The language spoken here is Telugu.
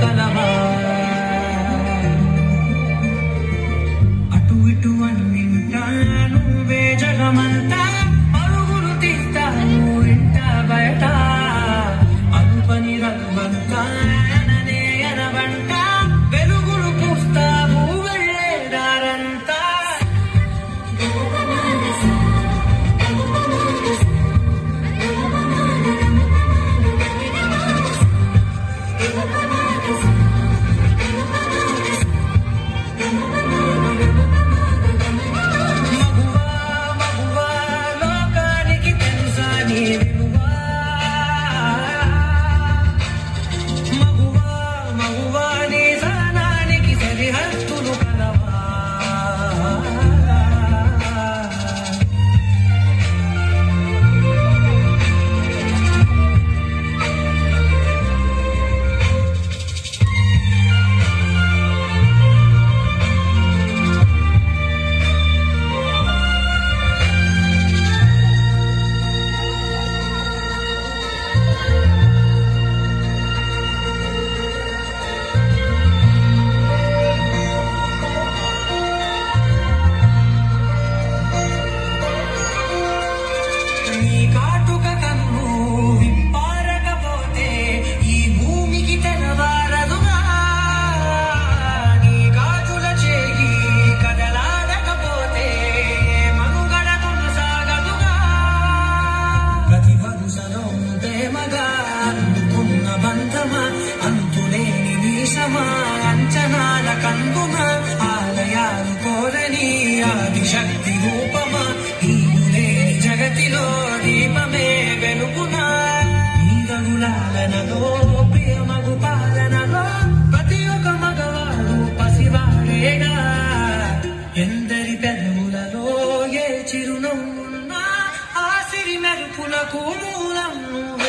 కలవా అటు ఇటు అన్నింటా నువ్వే జగమంతా పరుగులు తీస్తాను ఇంట బయట అనుపని రంగంతా అననే అనవంట వెలుగులు పూస్తావు వెళ్ళేదారంతా అంచనాల కందుమా ఆలయాలు కోరని ఆదిశక్తి రూపమా నీవు లేని జగతిలో దీపమే వెలుగునా నీరగులాలనలో ప్రియమగు పాలనలో ప్రతి ఒక్క మగవాడు పసివాడేగా ఎందరి పెదవులలో ఏ చిరునవ్వున్నా ఆ సిరి మెరుపులకు మూలం నువ్వే